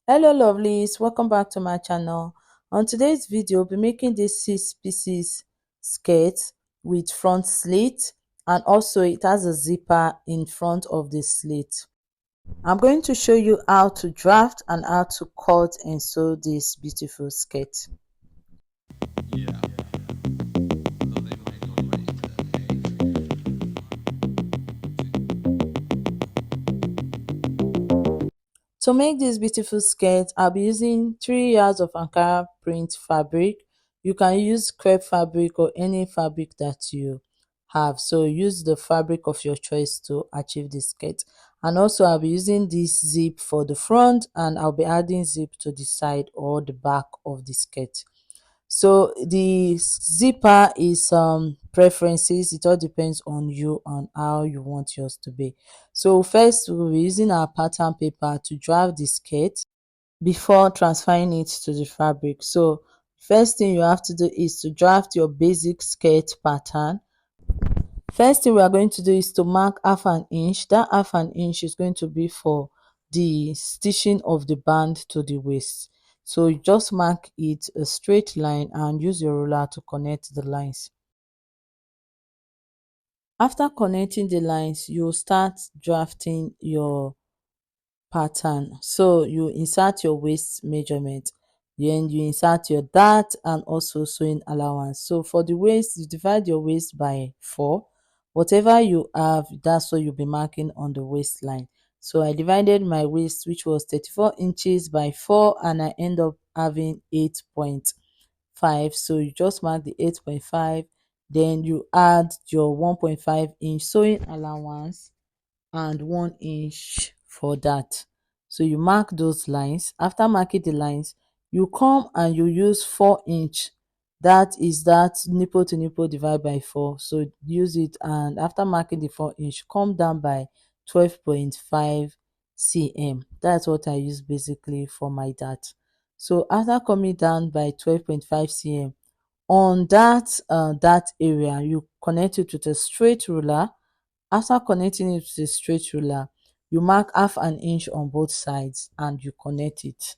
Hello lovelies, welcome back to my channel. On today's video we'll be making this 6 pieces skirt with front slit, and also it has a zipper in front of the slit. I'm going to show you how to draft and how to cut and sew this beautiful skirt. To make this beautiful skirt, I'll be using 3 yards of Ankara print fabric. You can use crepe fabric or any fabric that you have. So use the fabric of your choice to achieve this skirt. And also I'll be using this zip for the front, and I'll be adding zip to the side or the back of the skirt. So the zipper is preferences. It all depends on you on how you want yours to be. So first we'll be using our pattern paper to draft the skirt before transferring it to the fabric. So first thing you have to do is to draft your basic skirt pattern. First thing we are going to do is to mark half an inch. That half an inch is going to be for the stitching of the band to the waist. So you just mark it a straight line and use your ruler to connect the lines. After connecting the lines, you start drafting your pattern. So you insert your waist measurement, then you insert your dart and also sewing allowance. So for the waist, you divide your waist by 4. Whatever you have, that's what you'll be marking on the waistline. So I divided my waist, which was 34 inches, by 4, and I end up having 8.5. So you just mark the 8.5, then you add your 1.5-inch sewing allowance and 1 inch for that. So you mark those lines. After marking the lines, you come and you use 4 inch. That is that nipple to nipple divide by 4. So use it, and after marking the 4 inch, come down by 12.5 cm. That's what I use basically for my dart. So after coming down by 12.5 cm, on that area, you connect it with a straight ruler. After connecting it with a straight ruler, you mark half an inch on both sides and you connect it.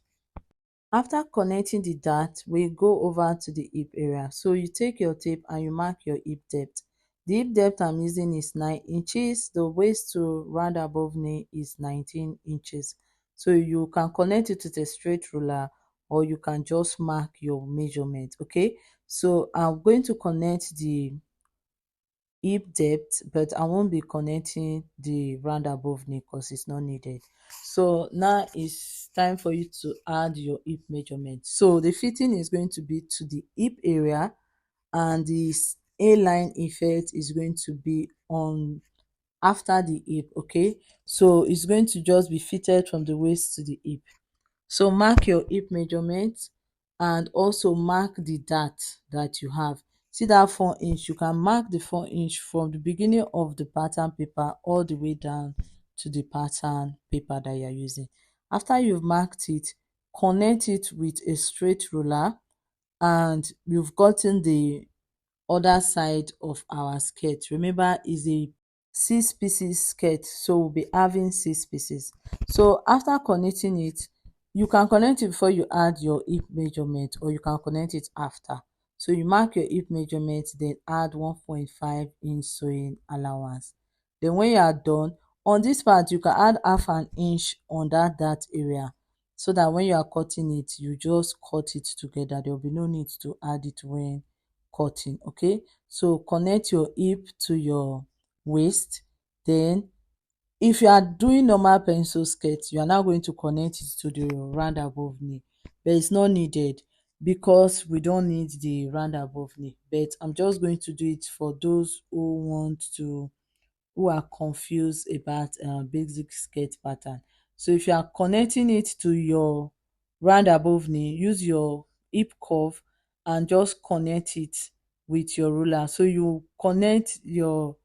After connecting the dart, we go over to the hip area. So you take your tape and you mark your hip depth. The hip depth I'm using is 9 inches. The waist to round above knee is 19 inches. So you can connect it with a straight ruler, or you can just mark your measurement. Okay, so I'm going to connect the hip depth, but I won't be connecting the round above knee because it's not needed. So now it's time for you to add your hip measurement. So the fitting is going to be to the hip area, and the A-line effect is going to be on after the hip. Okay, so it's going to just be fitted from the waist to the hip. So mark your hip measurement and also mark the dart that you have. See that 4 inch, you can mark the 4 inch from the beginning of the pattern paper all the way down to the pattern paper that you are using. After you've marked it, connect it with a straight ruler, and you've gotten the other side of our skirt. Remember, is a 6 pieces skirt, so we'll be having 6 pieces. So after connecting it, you can connect it before you add your hip measurement, or you can connect it after. So you mark your hip measurement, then add 1.5-inch sewing allowance. Then when you are done on this part, you can add half an inch on that area, so that when you are cutting it, you just cut it together. There will be no need to add it when cutting. Okay, so connect your hip to your waist. Then if you are doing normal pencil skirt, you are now going to connect it to the round above knee, but it's not needed because we don't need the round above knee. But I'm just going to do it for those who are confused about basic skirt pattern. So if you are connecting it to your round above knee, use your hip curve and just connect it with your ruler. So you connect your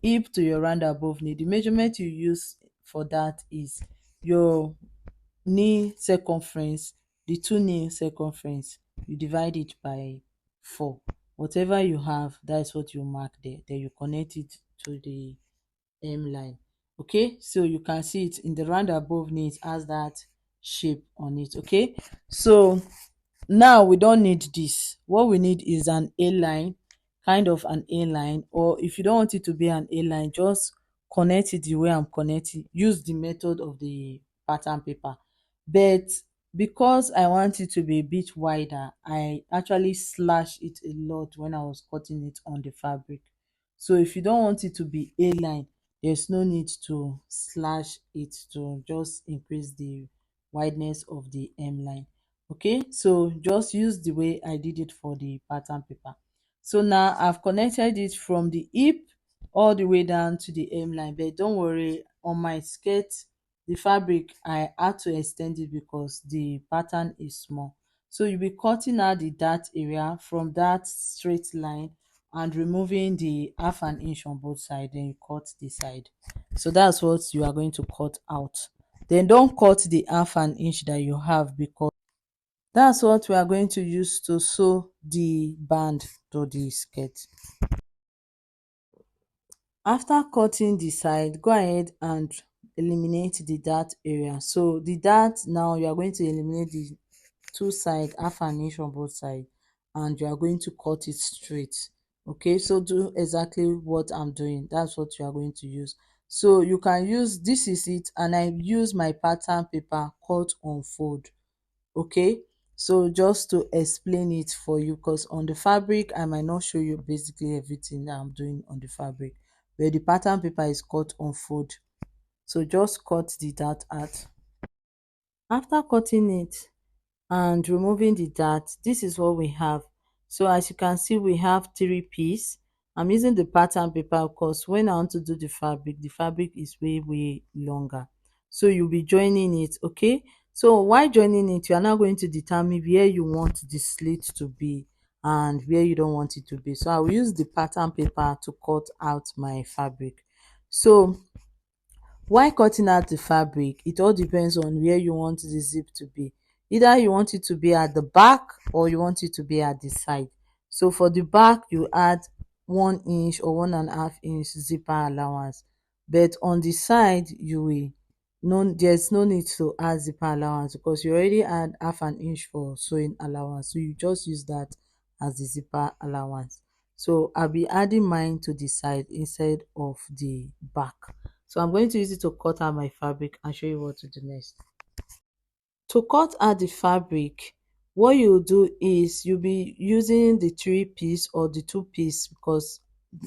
hip to your round above knee. The measurement you use for that is your knee circumference, the two knee circumference. You divide it by 4. Whatever you have, that is what you mark there. Then you connect it to the M line. Okay, so you can see it in the round above knee, it has that shape on it. Okay, so now we don't need this. What we need is an A line, kind of an A line, or if you don't want it to be an A line, just connect it the way I'm connecting. Use the method of the pattern paper. But because I want it to be a bit wider, I actually slash it a lot when I was cutting it on the fabric. So if you don't want it to be A line, there's no need to slash it to just increase the wideness of the M line. Okay, so just use the way I did it for the pattern paper. So now I've connected it from the hip all the way down to the hem line, but don't worry, on my skirt the fabric I had to extend it because the pattern is small. So you'll be cutting out the dart area from that straight line and removing the half an inch on both sides, then you cut the side. So that's what you are going to cut out. Then don't cut the half an inch that you have, because that's what we are going to use to sew the band to the skirt. After cutting the side, go ahead and eliminate the dart area. So the dart, now you are going to eliminate the two side, half an inch on both sides, and you are going to cut it straight. Okay, so do exactly what I'm doing. That's what you are going to use. So you can use, this is it, and I use my pattern paper cut on fold. Okay, so just to explain it for you, because on the fabric I might not show you basically everything that I'm doing on the fabric, where the pattern paper is cut on fold. So just cut the dart out. After cutting it and removing the dart, this is what we have. So as you can see, we have three pieces. I'm using the pattern paper because when I want to do the fabric is way longer. So you'll be joining it. Okay, so while joining it, you are now going to determine where you want the slit to be and where you don't want it to be. So I will use the pattern paper to cut out my fabric. So while cutting out the fabric, it all depends on where you want the zip to be. Either you want it to be at the back or you want it to be at the side. So for the back, you add 1 inch or 1.5 inch zipper allowance. But on the side, you will no, there's no need to add zipper allowance because you already add half an inch for sewing allowance. So you just use that as the zipper allowance. So I'll be adding mine to the side instead of the back. So I'm going to use it to cut out my fabric and show you what to do next. To cut out the fabric, what you do is you'll be using the 3 piece or the 2 piece, because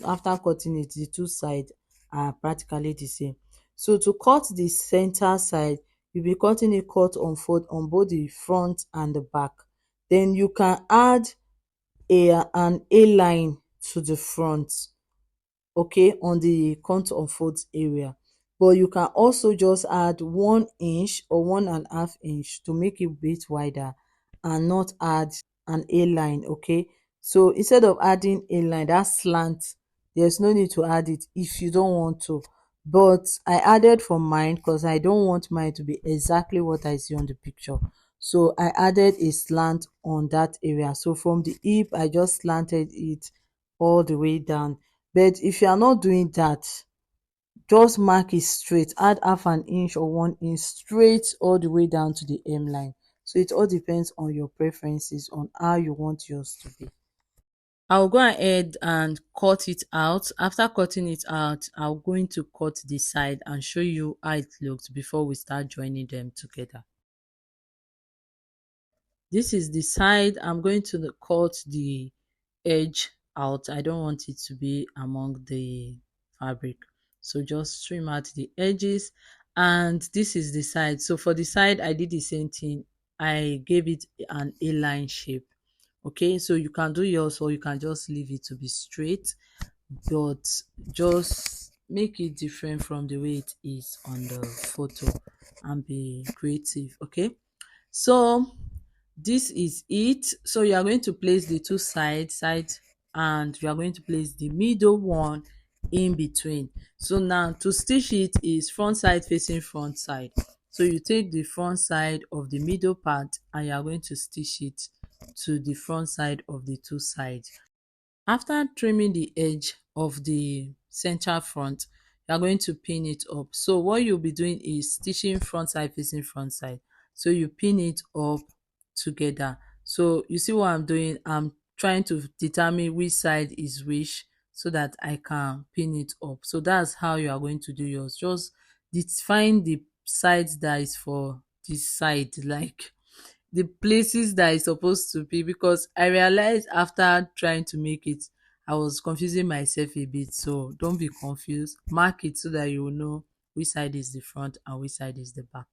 after cutting it, the two sides are practically the same. So to cut the center side, you'll be cutting a cut on fold on both the front and the back. Then you can add an A line to the front, okay, on the contour of folds area, but you can also just add 1 inch or 1.5 inch to make it a bit wider and not add an A line. Okay, so instead of adding A line, that slant, there's no need to add it if you don't want to, but I added for mine because I don't want mine to be exactly what I see on the picture. So I added a slant on that area. So from the hip, I just slanted it all the way down. But if you are not doing that, just mark it straight, add half an inch or 1 inch straight all the way down to the hem line. So it all depends on your preferences on how you want yours to be. I'll go ahead and cut it out. After cutting it out, I'm going to cut the side and show you how it looks before we start joining them together. This is the side. I'm going to cut the edge out. I don't want it to be among the fabric, so just trim out the edges. And this is the side. So for the side, I did the same thing. I gave it an A-line shape. Okay, so you can do yours or you can just leave it to be straight, but just make it different from the way it is on the photo and be creative. Okay, so this is it. So you are going to place the two sides and you are going to place the middle one in between. So now to stitch it is front side facing front side. So you take the front side of the middle part and you are going to stitch it to the front side of the two sides. After trimming the edge of the central front, you are going to pin it up. So what you'll be doing is stitching front side facing front side. so you pin it up together. So you see what I'm doing? I'm trying to determine which side is which so that I can pin it up. So that's how you are going to do yours. Just find the side that is for this side, like the places that is supposed to be, because I realized after trying to make it, I was confusing myself a bit. So don't be confused. Mark it so that you will know which side is the front and which side is the back.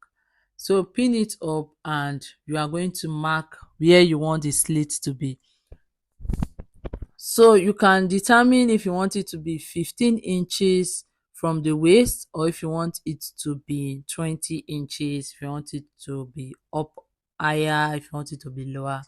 So pin it up and you are going to mark where you want the slit to be. So you can determine if you want it to be 15 inches from the waist, or if you want it to be 20 inches, if you want it to be up higher, if you want it to be lower.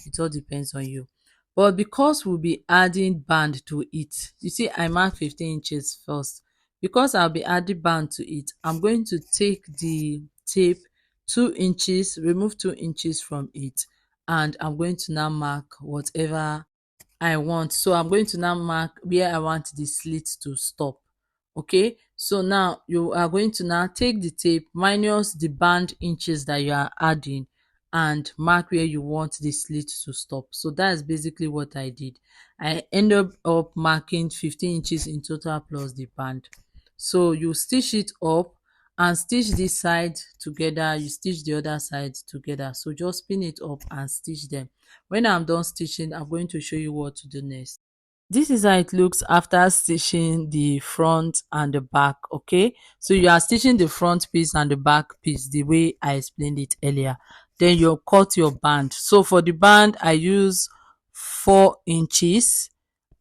It all depends on you. But because we'll be adding band to it, you see I mark 15 inches first. Because I'll be adding band to it, I'm going to take the tape 2 inches, remove 2 inches from it, and I'm going to now mark whatever I want. So I'm going to now mark where I want the slit to stop. Okay, so now you are going to now take the tape minus the band inches that you are adding and mark where you want the slit to stop. So that's basically what I did. I ended up marking 15 inches in total plus the band. So you stitch it up and stitch this side together, you stitch the other side together. So just pin it up and stitch them. When I'm done stitching, I'm going to show you what to do next. This is how it looks after stitching the front and the back. Okay, so you are stitching the front piece and the back piece the way I explained it earlier. Then you cut your band. So for the band I use 4 inches,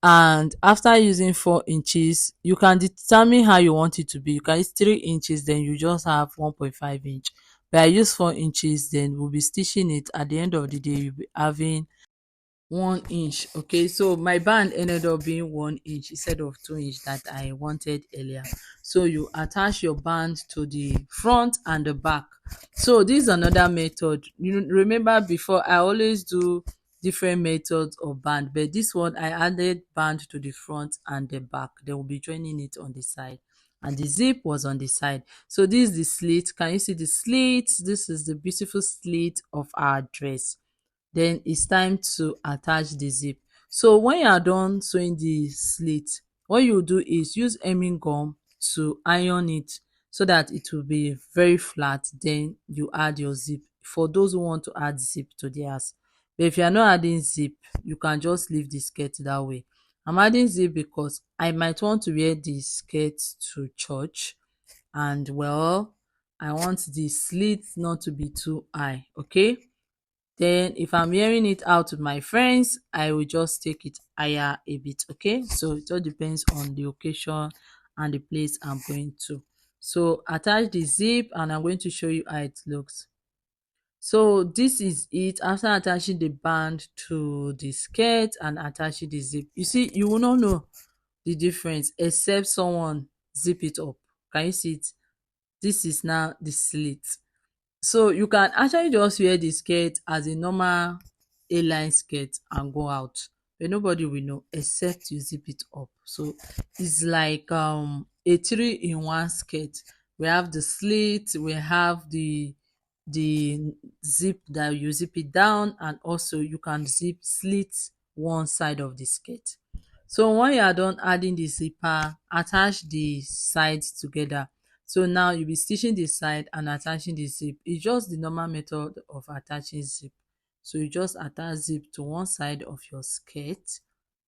and after using 4 inches you can determine how you want it to be. You can use 3 inches, then you just have 1.5 inch, but I use 4 inches. Then we'll be stitching it. At the end of the day you'll be having 1 inch. Okay, so my band ended up being 1 inch instead of 2 inch that I wanted earlier. So you attach your band to the front and the back. So this is another method. You remember before I always do different methods of band, but this one I added band to the front and the back. They will be joining it on the side, and the zip was on the side. So this is the slit. Can you see the slit? This is the beautiful slit of our dress. Then it's time to attach the zip. So when you are done sewing the slit, what you do is use hemming gum to iron it so that it will be very flat. Then you add your zip for those who want to add zip to theirs. But if you are not adding zip, you can just leave the skirt that way. I'm adding zip because I might want to wear the skirt to church, and well, I want the slit not to be too high. Okay, then if I'm wearing it out with my friends, I will just take it higher a bit. Okay, so it all depends on the occasion and the place I'm going to. So attach the zip and I'm going to show you how it looks. So this is it after attaching the band to the skirt and attaching the zip. You see, you will not know the difference except someone zip it up. Can you see it? This is now the slit. So you can actually just wear the skirt as a normal A-line skirt and go out, but nobody will know except you zip it up. So it's like a 3-in-1 skirt. We have the slit, we have the zip that you zip it down, and also you can zip slit one side of the skirt. So when you are done adding the zipper, attach the sides together. So now you'll be stitching the side and attaching the zip. It's just the normal method of attaching zip. So you just attach zip to one side of your skirt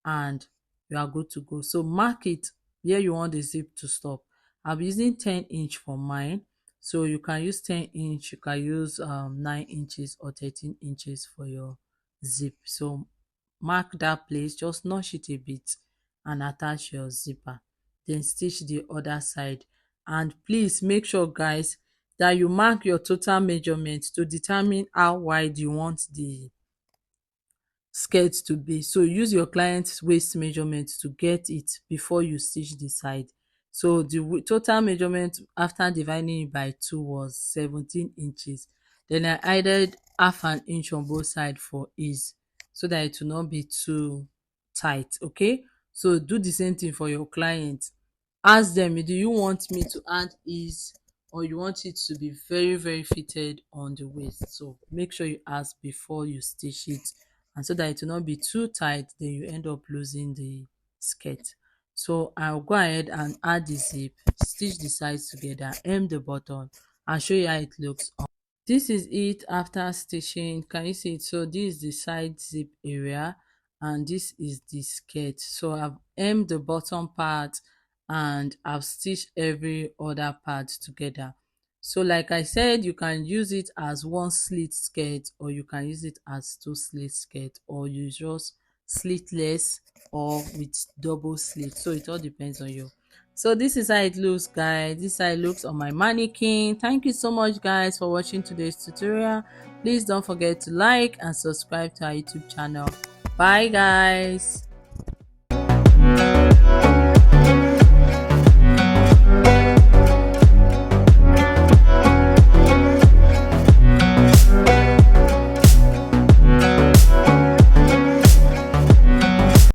and you are good to go. So mark it where you want the zip to stop. I'll be using 10-inch for mine. So you can use 10-inch, you can use 9 inches or 13 inches for your zip. So mark that place, just notch it a bit and attach your zipper. Then stitch the other side. And please make sure, guys, that you mark your total measurement to determine how wide you want the skirt to be. So use your client's waist measurement to get it before you stitch the side. So the total measurement after dividing it by 2 was 17 inches. Then I added half an inch on both sides for ease so that it will not be too tight. Okay, so do the same thing for your client. Ask them, do you want me to add ease or you want it to be very very fitted on the waist. So make sure you ask before you stitch it, and so that it will not be too tight, then you end up losing the skirt. So I'll go ahead and add the zip, stitch the sides together, hem the bottom, and show you how it looks. This is it after stitching. Can you see it? So this is the side zip area, and this is the skirt. So I've hemmed the bottom part and I've stitched every other part together. So like I said, you can use it as one slit skirt, or you can use it as two slit skirt, or you just slitless or with double slit. So it all depends on you. So this is how it looks, guys. This is how it looks on my mannequin. Thank you so much, guys, for watching today's tutorial. Please don't forget to like and subscribe to our YouTube channel. Bye, guys.